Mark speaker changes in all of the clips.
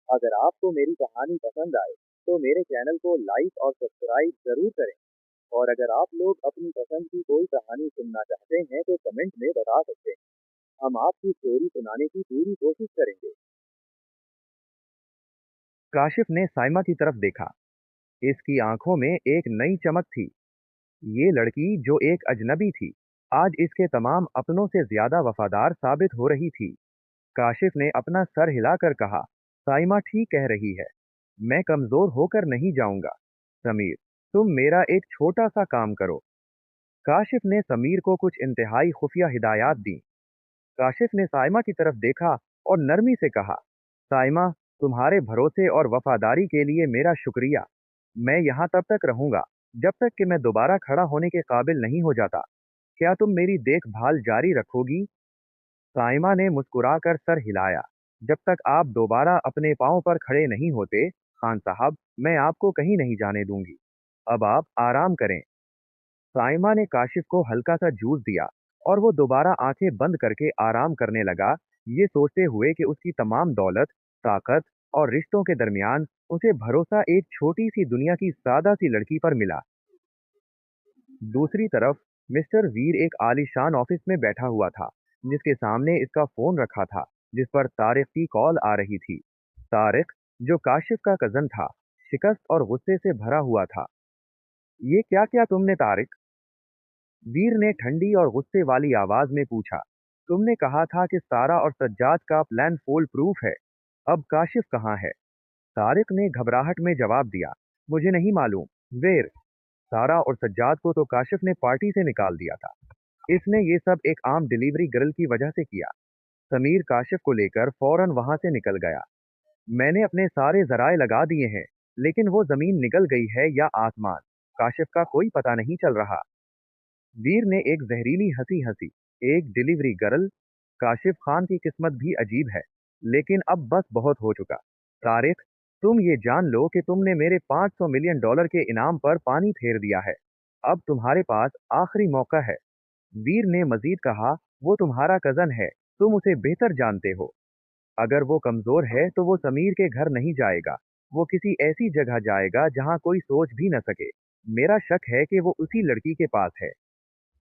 Speaker 1: अगर आपको मेरी कहानी पसंद आए तो मेरे चैनल को लाइक और सब्सक्राइब जरूर करें। और अगर आप लोग अपनी पसंद की कोई कहानी सुनना चाहते हैं तो कमेंट में बता सकते हैं। हम आपकी स्टोरी सुनाने की पूरी कोशिश करेंगे। काशिफ ने साइमा की तरफ देखा। इसकी आंखों में एक नई चमक थी। ये लड़की जो एक अजनबी थी, आज इसके तमाम अपनों से ज्यादा वफादार साबित हो रही थी। काशिफ ने अपना सर हिलाकर कहा, साइमा ठीक कह रही है। मैं कमजोर होकर नहीं जाऊंगा। समीर, तुम मेरा एक छोटा सा काम करो। काशिफ ने समीर को कुछ इंतहाई खुफिया हिदायत दी। काशिफ ने साइमा की तरफ देखा और नरमी से कहा, साइमा, तुम्हारे भरोसे और वफादारी के लिए मेरा शुक्रिया। मैं यहाँ तब तक रहूंगा जब तक कि मैं दोबारा खड़ा होने के काबिल नहीं हो जाता। क्या तुम मेरी देखभाल जारी रखोगी? साइमा ने मुस्कुराकर सर हिलाया। जब तक आप दोबारा अपने पांव पर खड़े नहीं होते, खान साहब, मैं आपको कहीं नहीं जाने दूंगी। अब आप आराम करें। साइमा ने काशिफ को हल्का सा जूस दिया और वो दोबारा आंखें बंद करके आराम करने लगा, ये सोचते हुए कि उसकी तमाम दौलत, ताकत और रिश्तों के दरमियान उसे भरोसा एक छोटी सी दुनिया की सादा सी लड़की पर मिला। दूसरी तरफ मिस्टर वीर एक आलीशान ऑफिस में बैठा हुआ था, जिसके सामने इसका फोन रखा था, जिस पर तारिक की कॉल आ रही थी। तारिक, जो काशिफ का कजन था, शिकस्त और गुस्से से भरा हुआ था। ये क्या क्या तुमने तारिक? वीर ने ठंडी और गुस्से वाली आवाज में पूछा। तुमने कहा था कि सारा और सज्जाद का प्लान फूल प्रूफ है। अब काशिफ कहाँ है? तारिक ने घबराहट में जवाब दिया, मुझे नहीं मालूम। वीर, सारा और सज्जाद को तो काशिफ ने पार्टी से निकाल दिया था। इसने ये सब एक आम डिलीवरी गर्ल की वजह से किया। समीर काशिफ को लेकर फौरन वहां से निकल गया। मैंने अपने सारे जराए लगा दिए हैं, लेकिन वो जमीन निकल गई है या आसमान, काशिफ का कोई पता नहीं चल रहा। वीर ने एक जहरीली हंसी हंसी। एक डिलीवरी गर्ल? काशिफ खान की किस्मत भी अजीब है। लेकिन अब बस बहुत हो चुका। तारिक, तुम ये जान लो कि तुमने मेरे $500 मिलियन के इनाम पर पानी फेर दिया है। अब तुम्हारे पास आखिरी मौका है। वीर ने मजीद कहा, वो तुम्हारा कजन है, तुम उसे बेहतर जानते हो। अगर वो कमजोर है तो वो समीर के घर नहीं जाएगा। वो किसी ऐसी जगह जाएगा जहां कोई सोच भी न सके। मेरा शक है कि वो उसी लड़की के पास है।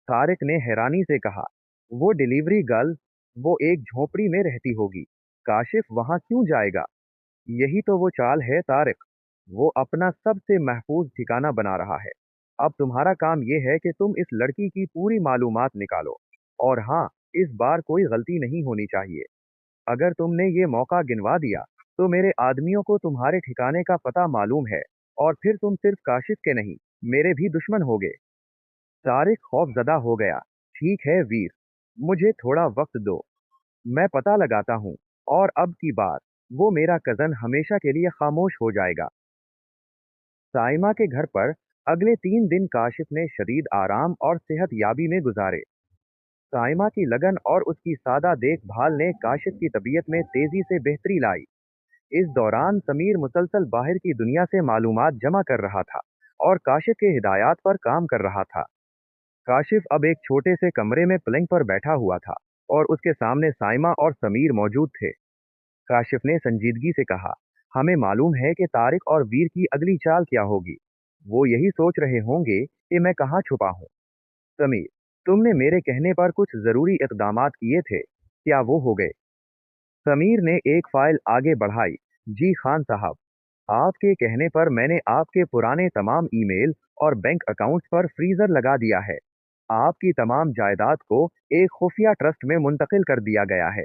Speaker 1: तारिक ने हैरानी से कहा, वो डिलीवरी गर्ल? वो एक झोपड़ी में रहती होगी। काशिफ वहां क्यों जाएगा? यही तो वो चाल है तारिक। वो अपना सबसे महफूज ठिकाना बना रहा है। अब तुम्हारा काम ये है कि तुम इस लड़की की पूरी मालूमात निकालो। और हाँ, इस बार कोई गलती नहीं होनी चाहिए। अगर तुमने ये मौका गिनवा दिया तो मेरे आदमियों को तुम्हारे ठिकाने का पता मालूम है, और फिर तुम सिर्फ काशिफ के नहीं, मेरे भी दुश्मन होगे। तारिक खौफजदा हो गया। ठीक है वीर, मुझे थोड़ा वक्त दो। मैं पता लगाता हूँ, और अब की बार वो मेरा कजन हमेशा के लिए खामोश हो जाएगा। साइमा के घर पर अगले 3 दिन काशिफ ने शदीद आराम और सेहत याबी में गुजारे। साइमा की लगन और उसकी सादा देखभाल ने काशिफ की तबीयत में तेजी से बेहतरी लाई। इस दौरान समीर मुसलसल बाहर की दुनिया से मालूमात जमा कर रहा था और काशिफ के हिदायत पर काम कर रहा था। काशिफ अब एक छोटे से कमरे में पलंग पर बैठा हुआ था, और उसके सामने साइमा और समीर मौजूद थे। काशिफ ने संजीदगी से कहा, हमें मालूम है कि तारिक और वीर की अगली चाल क्या होगी। वो यही सोच रहे होंगे कि मैं कहाँ छुपा हूँ। समीर, तुमने मेरे कहने पर कुछ जरूरी इकदामात किए थे, क्या वो हो गए? समीर ने एक फाइल आगे बढ़ाई। जी खान साहब, आपके कहने पर मैंने आपके पुराने तमाम ईमेल और बैंक अकाउंट्स पर फ्रीजर लगा दिया है। आपकी तमाम जायदाद को एक खुफिया ट्रस्ट में मुंतकिल कर दिया गया है।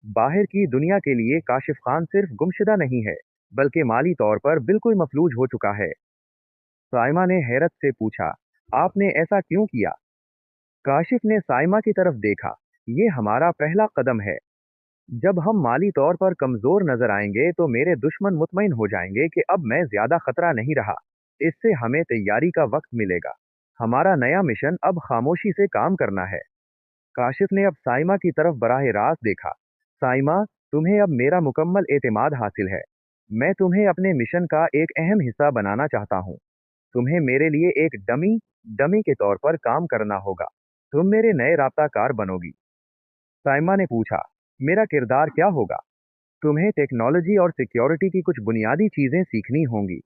Speaker 1: बाहर की दुनिया के लिए काशिफ खान सिर्फ गुमशुदा नहीं है, बल्कि माली तौर पर बिल्कुल मफलूज हो चुका है। साइमा ने हैरत से पूछा, आपने ऐसा क्यों किया? काशिफ ने साइमा की तरफ देखा। ये हमारा पहला कदम है। जब हम माली तौर पर कमजोर नजर आएंगे तो मेरे दुश्मन मुतमईन हो जाएंगे कि अब मैं ज्यादा खतरा नहीं रहा। इससे हमें तैयारी का वक्त मिलेगा। हमारा नया मिशन अब खामोशी से काम करना है। काशिफ ने अब साइमा की तरफ बराह रास्त देखा। साइमा, तुम्हें अब मेरा मुकम्मल एतमाद हासिल है। मैं तुम्हें अपने मिशन का एक अहम हिस्सा बनाना चाहता हूँ। तुम्हें मेरे लिए एक डमी डमी के तौर पर काम करना होगा। तुम मेरे नए राब्ता कार बनोगी। साइमा ने पूछा, मेरा किरदार क्या होगा? तुम्हें टेक्नोलॉजी और सिक्योरिटी की कुछ बुनियादी चीजें सीखनी होंगी।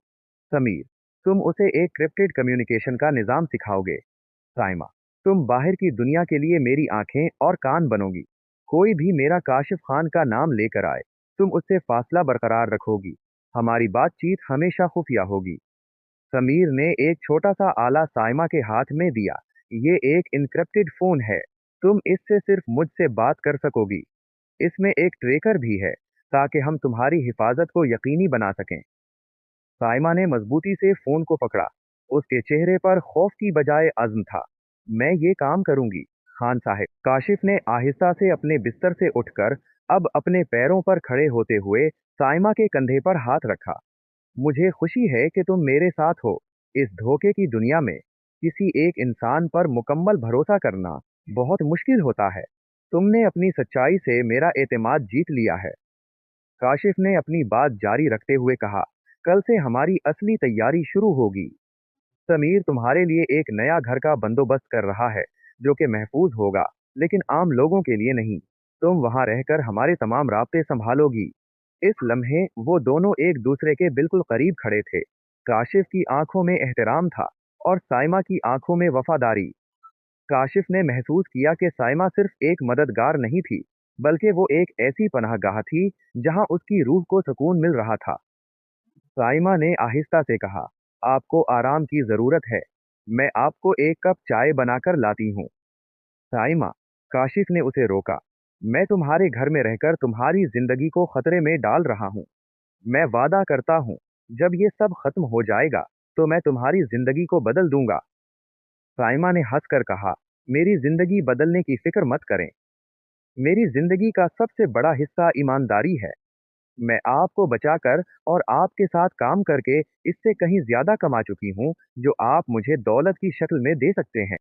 Speaker 1: समीर, तुम उसे एक क्रिप्टेड कम्युनिकेशन का निजाम सिखाओगे। साइमा, तुम बाहर की दुनिया के लिए मेरी आंखें और कान बनोगी। कोई भी मेरा काशिफ खान का नाम लेकर आए, तुम उससे फासला बरकरार रखोगी। हमारी बातचीत हमेशा खुफिया होगी। समीर ने एक छोटा सा आला साइमा के हाथ में दिया। ये एक इनक्रिप्टेड फोन है। तुम इससे सिर्फ मुझसे बात कर सकोगी। इसमें एक ट्रेकर भी है, ताकि हम तुम्हारी हिफाजत को यकीनी बना सकें। साइमा ने मजबूती से फोन को पकड़ा। उसके चेहरे पर खौफ की बजाय अज़्म था। मैं ये काम करूंगी, खान साहब। काशिफ ने आहिस्ता से अपने बिस्तर से उठकर अब अपने पैरों पर खड़े होते हुए साइमा के कंधे पर हाथ रखा। मुझे खुशी है कि तुम मेरे साथ हो। इस धोखे की दुनिया में किसी एक इंसान पर मुकम्मल भरोसा करना बहुत मुश्किल होता है। तुमने अपनी सच्चाई से मेरा एतमाद जीत लिया है। काशिफ ने अपनी बात जारी रखते हुए कहा, कल से हमारी असली तैयारी शुरू होगी। समीर तुम्हारे लिए एक नया घर का बंदोबस्त कर रहा है, जो कि महफूज होगा, लेकिन आम लोगों के लिए नहीं। तुम वहां रहकर हमारे तमाम राब्ते संभालोगी। इस लम्हे वो दोनों एक दूसरे के बिल्कुल करीब खड़े थे। काशिफ की आंखों में एहतराम था और साइमा की आंखों में वफादारी। काशिफ ने महसूस किया कि साइमा सिर्फ एक मददगार नहीं थी, बल्कि वो एक ऐसी पनाहगाह थी जहां उसकी रूह को सुकून मिल रहा था। साइमा ने आहिस्ता से कहा, आपको आराम की जरूरत है। मैं आपको एक कप चाय बनाकर लाती हूँ। साइमा, काशिफ ने उसे रोका। मैं तुम्हारे घर में रहकर तुम्हारी जिंदगी को खतरे में डाल रहा हूँ। मैं वादा करता हूँ, जब ये सब खत्म हो जाएगा तो मैं तुम्हारी जिंदगी को बदल दूंगा। साइमा ने हंसकर कहा, मेरी जिंदगी बदलने की फिक्र मत करें। मेरी जिंदगी का सबसे बड़ा हिस्सा ईमानदारी है। मैं आपको बचाकर और आपके साथ काम करके इससे कहीं ज्यादा कमा चुकी हूँ, जो आप मुझे दौलत की शक्ल में दे सकते हैं।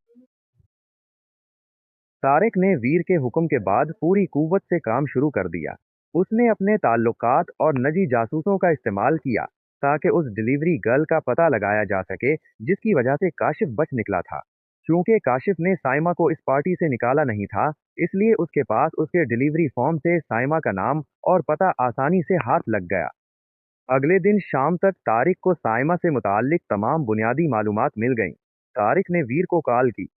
Speaker 1: तारिक ने वीर के हुक्म के बाद पूरी कुव्वत से काम शुरू कर दिया। उसने अपने ताल्लुकात और निजी जासूसों का इस्तेमाल किया, ताकि उस डिलीवरी गर्ल का पता लगाया जा सके जिसकी वजह से काशिफ बच निकला था। चूंकि काशिफ ने साइमा को इस पार्टी से निकाला नहीं था, इसलिए उसके पास उसके डिलीवरी फॉर्म से साइमा का नाम और पता आसानी से हाथ लग गया। अगले दिन शाम तक तारिक को साइमा से मुताल्लिक तमाम बुनियादी मालूमात मिल गईं। तारिक ने वीर को कॉल की।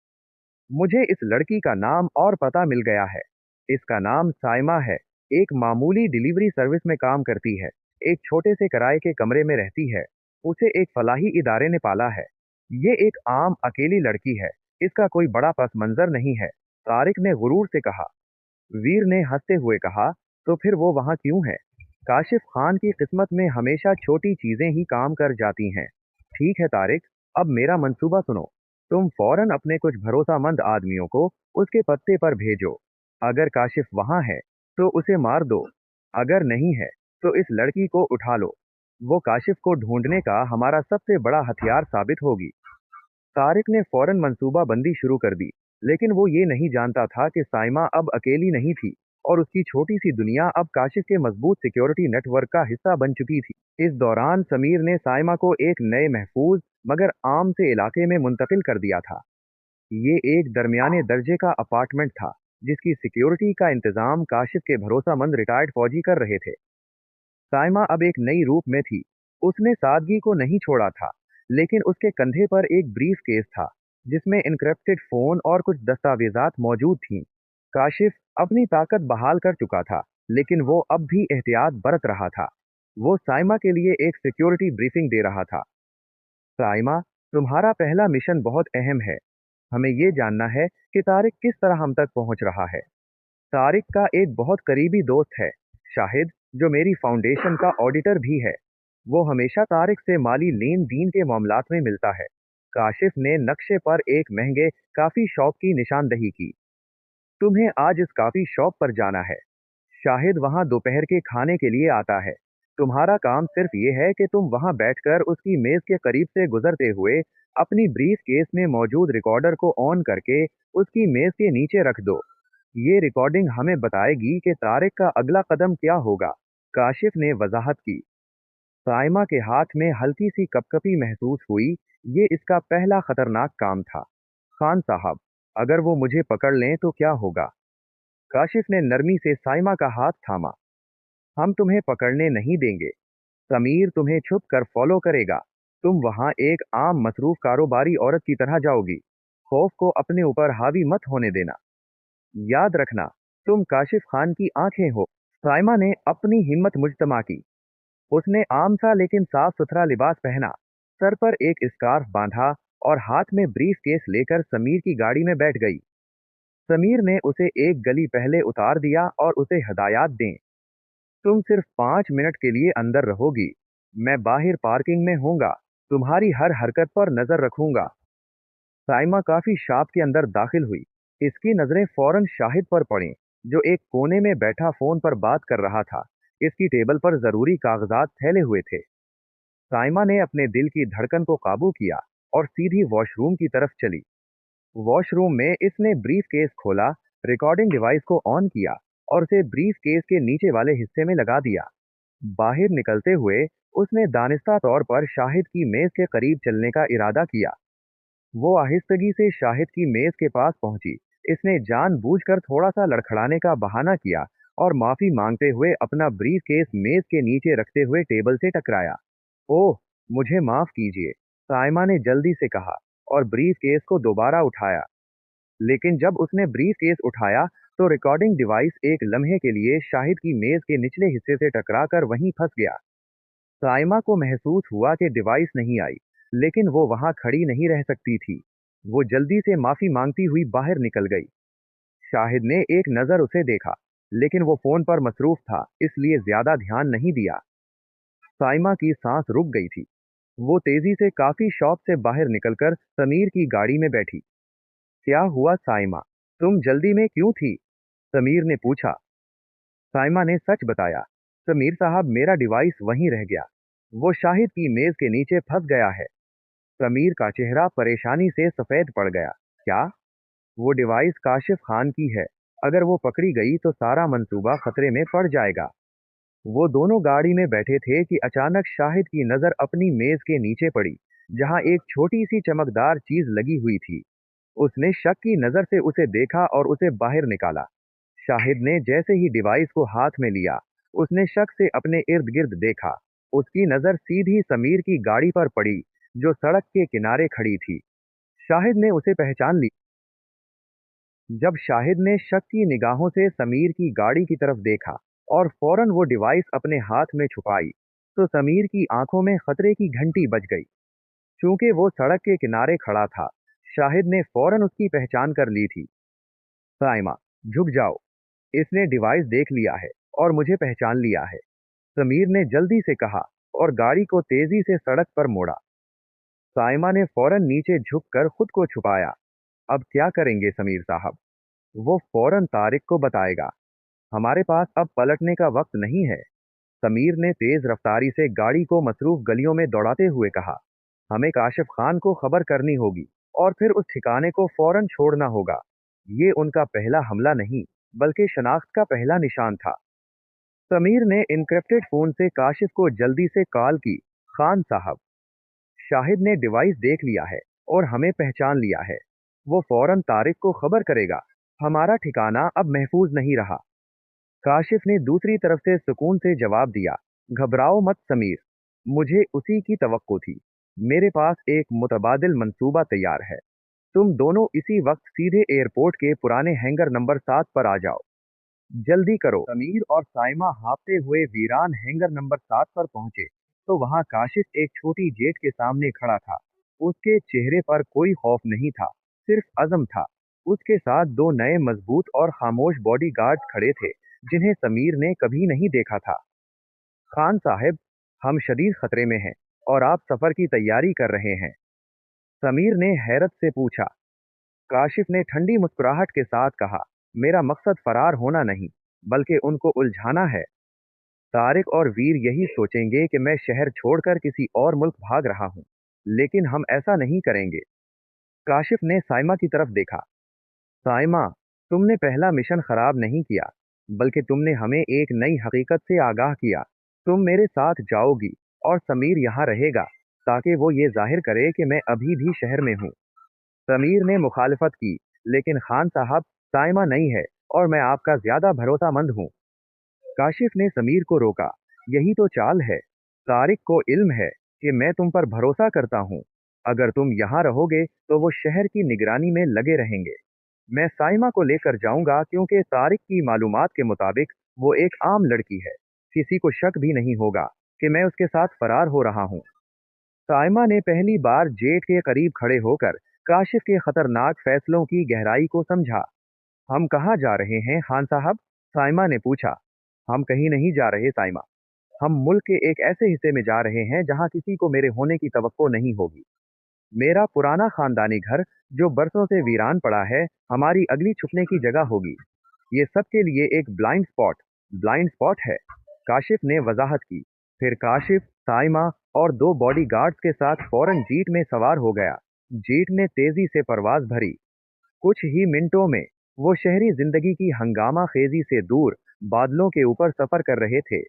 Speaker 1: मुझे इस लड़की का नाम और पता मिल गया है। इसका नाम साइमा है। एक मामूली डिलीवरी सर्विस में काम करती है। एक छोटे से किराए के कमरे में रहती है। उसे एक फलाही इदारे ने पाला है। ये एक आम अकेली लड़की है। इसका कोई बड़ा पस मंजर नहीं है, तारिक ने गुरूर से कहा। वीर ने हंसते हुए कहा, तो फिर वो वहां क्यों है? काशिफ खान की किस्मत में हमेशा छोटी चीजें ही काम कर जाती हैं। ठीक है तारिक, अब मेरा मंसूबा सुनो। तुम फौरन अपने कुछ भरोसामंद आदमियों को उसके पत्ते पर भेजो। अगर काशिफ वहां है तो उसे मार दो। अगर नहीं है तो इस लड़की को उठा लो। वो काशिफ को ढूंढने का हमारा सबसे बड़ा हथियार साबित होगी। तारिक ने फौरन मंसूबा बंदी शुरू कर दी, लेकिन वो ये नहीं जानता था कि साइमा अब अकेली नहीं थी और उसकी छोटी सी दुनिया अब काशिफ के मजबूत सिक्योरिटी नेटवर्क का हिस्सा बन चुकी थी। इस दौरान समीर ने साइमा को एक नए महफूज मगर आम से इलाके में मुंतकिल कर दिया था। ये एक दरमियाने दर्जे का अपार्टमेंट था, जिसकी सिक्योरिटी का इंतजाम काशिफ के भरोसामंद रिटायर्ड फौजी कर रहे थे। साइमा अब एक नई रूप में थी। उसने सादगी को नहीं छोड़ा था, लेकिन उसके कंधे पर एक ब्रीफ केस था, जिसमें इनक्रिप्टेड फोन और कुछ दस्तावेजात मौजूद थीं। काशिफ अपनी ताकत बहाल कर चुका था, लेकिन वो अब भी एहतियात बरत रहा था। वो साइमा के लिए एक सिक्योरिटी ब्रीफिंग दे रहा था। साइमा, तुम्हारा पहला मिशन बहुत अहम है। हमें ये जानना है कि तारिक किस तरह हम तक पहुंच रहा है। तारिक का एक बहुत करीबी दोस्त है, शाहिद, जो मेरी फाउंडेशन का ऑडिटर भी है। वो हमेशा तारिक से माली लेन देन के मामलात में मिलता है। काशिफ ने नक्शे पर एक महंगे काफी शॉप की निशानदही की। तुम्हें आज इस काफी शॉप पर जाना है। शाहिद वहां दोपहर के खाने के लिए आता है। तुम्हारा काम सिर्फ ये है कि तुम वहां बैठकर उसकी मेज के करीब से गुजरते हुए अपनी ब्रीफ केस में मौजूद रिकॉर्डर को ऑन करके उसकी मेज के नीचे रख दो। ये रिकॉर्डिंग हमें बताएगी कि तारिक का अगला कदम क्या होगा। काशिफ ने वजाहत की। साइमा के हाथ में हल्की सी कपकपी महसूस हुई। ये इसका पहला खतरनाक काम था। खान साहब, अगर वो मुझे पकड़ लें तो क्या होगा? काशिफ ने नरमी से साइमा का हाथ थामा। हम तुम्हें पकड़ने नहीं देंगे। समीर तुम्हें छुप कर फॉलो करेगा। तुम वहां एक आम मसरूफ कारोबारी औरत की तरह जाओगी। खौफ को अपने ऊपर हावी मत होने देना। याद रखना, तुम काशिफ खान की आंखें हो। साइमा ने अपनी हिम्मत मुजतमा की। उसने आम सा लेकिन साफ सुथरा लिबास पहना, सर पर एक स्कार्फ बांधा और हाथ में ब्रीफ केस लेकर समीर की गाड़ी में बैठ गई। समीर ने उसे एक गली पहले उतार दिया और उसे हदायत दें। तुम सिर्फ 5 मिनट के लिए अंदर रहोगी। मैं बाहर पार्किंग में हूँगा। तुम्हारी हर हरकत पर नजर रखूंगा। साइमा काफी शॉप के अंदर दाखिल हुई। इसकी नजरें फौरन शाहिद पर पड़ीं, जो एक कोने में बैठा फोन पर बात कर रहा था। इसकी टेबल पर जरूरी कागजात फैले हुए थे। साइमा ने अपने दिल की धड़कन को काबू किया और सीधी वॉशरूम की तरफ चली। वॉशरूम में इसने ब्रीफ केस खोला, रिकॉर्डिंग डिवाइस को ऑन किया और उसे ब्रीफ केस के नीचे वाले हिस्से में लगा दिया। बाहर निकलते हुए उसने दानिस्ता तौर पर शाहिद की मेज के करीब चलने का इरादा किया। वो आहिस्तगी से शाहिद की मेज के पास पहुंची। इसने जानबूझकर थोड़ा सा लड़खड़ाने का बहाना किया और माफी मांगते हुए अपना ब्रीफ केस मेज के नीचे रखते हुए टेबल से टकराया। ओह, मुझे माफ कीजिए, साइमा ने जल्दी से कहा और ब्रीफ केस को दोबारा उठाया। लेकिन जब उसने ब्रीफ केस उठाया तो रिकॉर्डिंग डिवाइस एक लम्हे के लिए शाहिद की मेज के निचले हिस्से से टकराकर वहीं फंस गया। साइमा को महसूस हुआ कि डिवाइस नहीं आई, लेकिन वो वहां खड़ी नहीं रह सकती थी। वो जल्दी से माफी मांगती हुई बाहर निकल गई। शाहिद ने एक नजर उसे देखा, लेकिन वो फोन पर मसरूफ था, इसलिए ज्यादा ध्यान नहीं दिया। साइमा की सांस रुक गई थी। वो तेजी से काफी शॉप से बाहर निकलकर समीर की गाड़ी में बैठी। क्या हुआ साइमा, तुम जल्दी में क्यों थी? समीर ने पूछा। साइमा ने सच बताया। समीर साहब, मेरा डिवाइस वहीं रह गया। वो शाहिद की मेज के नीचे फंस गया है। समीर का चेहरा परेशानी से सफेद पड़ गया। क्या? वो डिवाइस काशिफ खान की है। अगर वो पकड़ी गई तो सारा मंसूबा खतरे में पड़ जाएगा। वो दोनों गाड़ी में बैठे थे कि अचानक शाहिद की नजर अपनी मेज के नीचे पड़ी, जहां एक छोटी सी चमकदार चीज लगी हुई थी। उसने शक की नजर से उसे देखा और उसे बाहर निकाला। शाहिद ने जैसे ही डिवाइस को हाथ में लिया, उसने शक से अपने इर्द गिर्द देखा। उसकी नजर सीधी समीर की गाड़ी पर पड़ी, जो सड़क के किनारे खड़ी थी। शाहिद ने उसे पहचान ली। जब शाहिद ने शक की निगाहों से समीर की गाड़ी की तरफ देखा और फौरन वो डिवाइस अपने हाथ में छुपाई, तो समीर की आंखों में खतरे की घंटी बज गई। चूंकि वो सड़क के किनारे खड़ा था, शाहिद ने फौरन उसकी पहचान कर ली थी। साइमा, झुक जाओ। इसने डिवाइस देख लिया है और मुझे पहचान लिया है, समीर ने जल्दी से कहा और गाड़ी को तेजी से सड़क पर मोड़ा। साइमा ने फौरन नीचे झुककर खुद को छुपाया। अब क्या करेंगे समीर साहब? वो फौरन तारिक को बताएगा। हमारे पास अब पलटने का वक्त नहीं है। समीर ने तेज रफ्तारी से गाड़ी को मसरूफ गलियों में दौड़ाते हुए कहा। हमें काशिफ खान को खबर करनी होगी और फिर उस ठिकाने को फौरन छोड़ना होगा। ये उनका पहला हमला नहीं, बल्कि शनाख्त का पहला निशान था। समीर ने इनक्रिप्टेड फोन से काशिफ को जल्दी से कॉल की। खान साहब, शाहिद ने डिवाइस देख लिया है और हमें पहचान लिया है। वो फौरन तारिक को खबर करेगा। हमारा ठिकाना अब महफूज नहीं रहा। काशिफ ने दूसरी तरफ से सुकून से जवाब दिया। घबराओ मत समीर, मुझे उसी की तवक्को थी। मेरे पास एक मुतबादिल मंसूबा तैयार है। तुम दोनों इसी वक्त सीधे एयरपोर्ट के पुराने हैंगर नंबर 7 पर आ जाओ। जल्दी करो। समीर और साइमा हाँफते हुए वीरान हैंगर नंबर 7 पर पहुंचे तो वहां काशिफ एक छोटी जेट के सामने खड़ा था। उसके चेहरे पर कोई खौफ नहीं था, सिर्फ अज़म था। उसके साथ दो नए मजबूत और खामोश बॉडीगार्ड्स खड़े थे, जिन्हें समीर ने कभी नहीं देखा था। खान साहब, हम शदीद खतरे में हैं और आप सफर की तैयारी कर रहे हैं, समीर ने हैरत से पूछा। काशिफ ने ठंडी मुस्कुराहट के साथ कहा, मेरा मकसद फरार होना नहीं, बल्कि उनको उलझाना है। तारिक और वीर यही सोचेंगे कि मैं शहर छोड़कर किसी और मुल्क भाग रहा हूं, लेकिन हम ऐसा नहीं करेंगे। काशिफ ने साइमा की तरफ देखा। साइमा, तुमने पहला मिशन खराब नहीं किया, बल्कि तुमने हमें एक नई हकीकत से आगाह किया। तुम मेरे साथ जाओगी और समीर यहाँ रहेगा, ताकि वो ये जाहिर करे कि मैं अभी भी शहर में हूँ। समीर ने मुखालिफत की, लेकिन खान साहब, साइमा नहीं है और मैं आपका ज्यादा भरोसामंद हूँ। काशिफ ने समीर को रोका। यही तो चाल है। तारिक को इल्म है कि मैं तुम पर भरोसा करता हूँ। अगर तुम यहाँ रहोगे तो वो शहर की निगरानी में लगे रहेंगे। मैं साइमा को लेकर जाऊंगा क्योंकि तारिक की मालूमात के मुताबिक वो एक आम लड़की है। किसी को शक भी नहीं होगा कि मैं उसके साथ फरार हो रहा हूँ। साइमा ने पहली बार जेठ के करीब खड़े होकर काशिफ के खतरनाक फैसलों की गहराई को समझा। हम कहाँ जा रहे हैं खान साहब? साइमा ने पूछा। हम कहीं नहीं जा रहे साइमा। हम मुल्क के एक ऐसे हिस्से में जा रहे हैं जहाँ किसी को मेरे होने की तवक्को नहीं होगी। मेरा पुराना खानदानी घर जो बरसों से वीरान पड़ा है, हमारी अगली छुपने की जगह होगी। ये सबके लिए एक ब्लाइंड स्पॉट है, काशिफ ने वजाहत की। फिर काशिफ, साइमा और दो बॉडीगार्ड्स के साथ फौरन जीट में सवार हो गया। जीट ने तेजी से परवाज भरी। कुछ ही मिनटों में वो शहरी जिंदगी की हंगामा खेजी से दूर बादलों के ऊपर सफर कर रहे थे।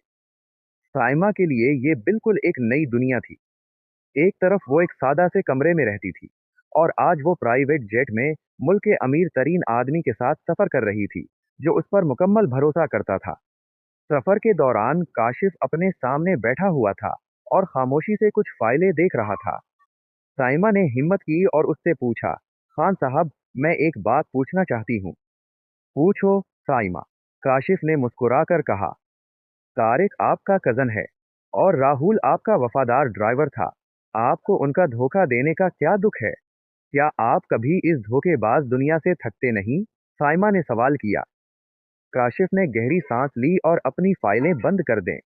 Speaker 1: साइमा के लिए ये बिल्कुल एक नई दुनिया थी। एक तरफ वो एक सादा से कमरे में रहती थी और आज वो प्राइवेट जेट में मुल्क के अमीर तरीन आदमी के साथ सफर कर रही थी जो उस पर मुकम्मल भरोसा करता था। सफर के दौरान काशिफ अपने सामने बैठा हुआ था और खामोशी से कुछ फाइलें देख रहा था। साइमा ने हिम्मत की और उससे पूछा, खान साहब, मैं एक बात पूछना चाहती हूँ। पूछो साइमा, काशिफ ने मुस्कुराकर कहा। तारिक आपका कजन है और राहुल आपका वफादार ड्राइवर था। आपको उनका धोखा देने का क्या दुख है? क्या आप कभी इस धोखेबाज दुनिया से थकते नहीं? साइमा ने सवाल किया। काशिफ ने गहरी सांस ली और अपनी फाइलें बंद कर दें।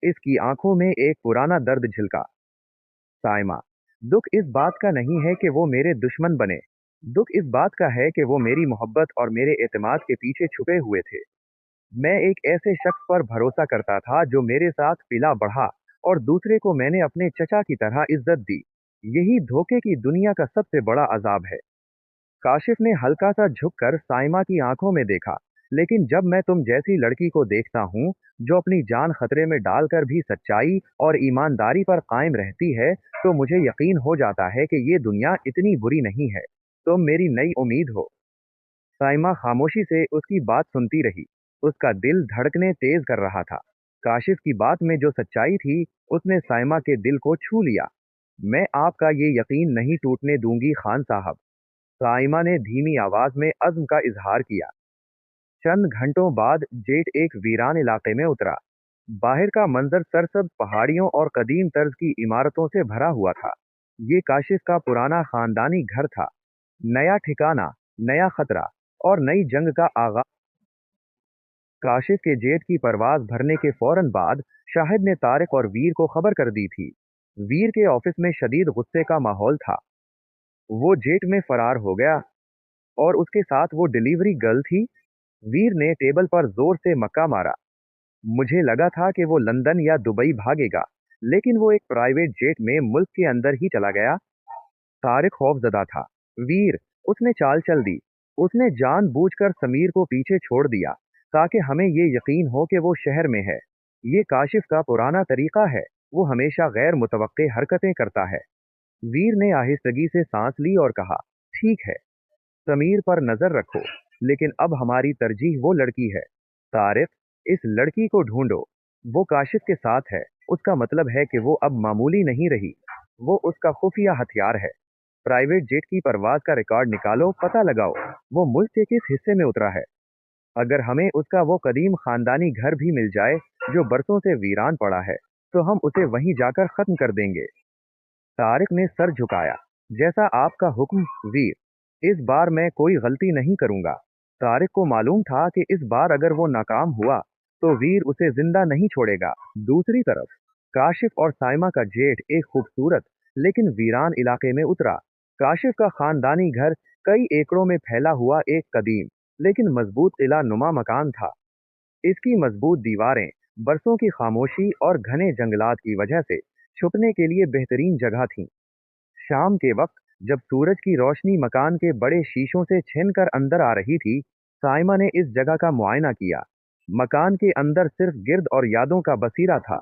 Speaker 1: इसकी आंखों में एक पुराना दर्द झलका। साइमा, दुख इस बात का नहीं है कि वो मेरे दुश्मन बने। दुख इस बात का है कि वो मेरी मोहब्बत और मेरे एतमाद के पीछे छुपे हुए थे। मैं एक ऐसे शख्स पर भरोसा करता था जो मेरे साथ पिला बढ़ा और दूसरे को मैंने अपने चचा की तरह इज्जत दी। यही धोखे की दुनिया का सबसे बड़ा अजाब है। काशिफ ने हल्का सा झुककर साइमा की आंखों में देखा। लेकिन जब मैं तुम जैसी लड़की को देखता हूँ जो अपनी जान खतरे में डालकर भी सच्चाई और ईमानदारी पर कायम रहती है, तो मुझे यकीन हो जाता है कि ये दुनिया इतनी बुरी नहीं है। तुम मेरी नई उम्मीद हो। साइमा खामोशी से उसकी बात सुनती रही। उसका दिल धड़कने तेज कर रहा था। काशिफ की बात में जो सच्चाई थी, उसने साइमा के दिल को छू लिया। मैं आपका ये यकीन नहीं टूटने दूंगी खान साहब। साइमा ने धीमी आवाज में अज़्म का इजहार किया। चंद घंटों बाद जेट एक वीरान इलाके में उतरा। बाहर का मंजर सरसब्ज पहाड़ियों और कदीम तर्ज की इमारतों से भरा हुआ था। ये काशिफ का पुराना खानदानी घर था। नया ठिकाना, नया खतरा और नई जंग का आगाज। काशिफ के जेट की परवाज भरने के फौरन बाद शाहिद ने तारिक और वीर को खबर कर दी थी। वीर के ऑफिस में शदीद गुस्से का माहौल था। वो जेट में फरार हो गया और उसके साथ वो डिलीवरी गर्ल थी। वीर ने टेबल पर जोर से मक्का मारा। मुझे लगा था कि वो लंदन या दुबई भागेगा, लेकिन वो एक प्राइवेट जेट में मुल्क के अंदर ही चला गया। तारिक खौफजदा था। वीर, उसने चाल चल दी। उसने जानबूझकर समीर को पीछे छोड़ दिया ताकि हमें ये यकीन हो कि वो शहर में है। ये काशिफ का पुराना तरीका है। वो हमेशा गैर मुतवक्के हरकतें करता है। वीर ने आहिस्तगी से सांस ली और कहा, ठीक है, समीर पर नजर रखो, लेकिन अब हमारी तरजीह वो लड़की है। तारिक, इस लड़की को ढूंढो। वो काशिफ के साथ है। उसका मतलब है कि वो अब मामूली नहीं रही। वो उसका खुफिया हथियार है। प्राइवेट जेट की परवाज का रिकॉर्ड निकालो, पता लगाओ वो मुल्क के किस हिस्से में उतरा है। अगर हमें उसका वो कदीम खानदानी घर भी मिल जाए जो बरसों से वीरान पड़ा है, तो हम उसे वहीं जाकर खत्म कर देंगे। तारिक ने सर झुकाया। जैसा आपका हुक्म वीर। इस बार मैं कोई गलती नहीं करूंगा। तारिक को मालूम था कि इस बार अगर वो नाकाम हुआ तो वीर उसे जिंदा नहीं छोड़ेगा। दूसरी तरफ काशिफ और साइमा का जेठ एक खूबसूरत लेकिन वीरान इलाके में उतरा। काशिफ का खानदानी घर कई एकड़ों में फैला हुआ एक कदीम लेकिन मजबूत किला नुमा मकान था। इसकी मजबूत दीवारें बरसों की खामोशी और घने जंगलात की वजह से छुपने के लिए बेहतरीन जगह थीं। शाम के वक्त जब सूरज की रोशनी मकान के बड़े शीशों से छिनकर अंदर आ रही थी, साइमा ने इस जगह का मुआयना किया। मकान के अंदर सिर्फ गिर्द और यादों का बसीरा था।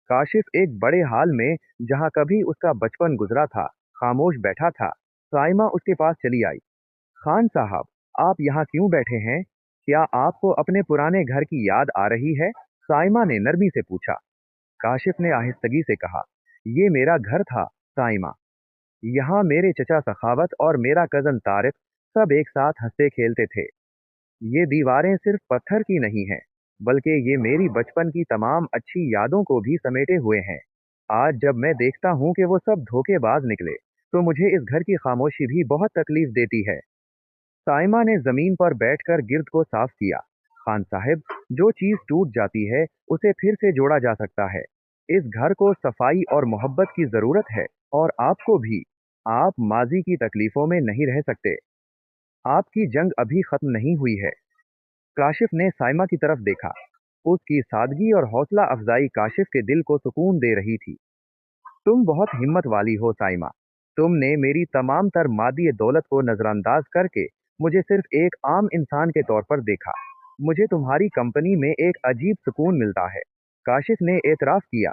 Speaker 1: काशिफ एक बड़े हाल में, जहां कभी उसका बचपन गुजरा था, खामोश बैठा था। साइमा उसके पास चली आई। खान साहब, आप यहाँ क्यों बैठे हैं? क्या आपको अपने पुराने घर की याद आ रही है? साइमा ने नरमी से पूछा। काशिफ ने आहिस्तगी से कहा, ये मेरा घर था, साइमा। यहाँ मेरे चचा सखावत और मेरा कजन तारिक सब एक साथ हंसते खेलते थे। ये दीवारें सिर्फ पत्थर की नहीं हैं, बल्कि ये मेरी बचपन की तमाम अच्छी यादों को भी समेटे हुए हैं। आज जब मैं देखता हूँ कि वो सब धोखेबाज निकले, तो मुझे इस घर की खामोशी भी बहुत तकलीफ देती है। साइमा ने जमीन पर बैठकर गिर्द को साफ किया। खान साहब, जो चीज टूट जाती है उसे फिर से जोड़ा जा सकता है। इस घर को सफाई और मोहब्बत की जरूरत है, और आपको भी। आप माजी की तकलीफों में नहीं रह सकते। आपकी जंग अभी खत्म नहीं हुई है। काशिफ ने साइमा की तरफ देखा। उसकी सादगी और हौसला अफजाई काशिफ के दिल को सुकून दे रही थी। तुम बहुत हिम्मत वाली हो, साइमा। तुमने मेरी तमाम तर मादी दौलत को नजरअंदाज करके मुझे सिर्फ एक आम इंसान के तौर पर देखा। मुझे तुम्हारी कंपनी में एक अजीब सुकून मिलता है। काशिफ ने एतराफ किया।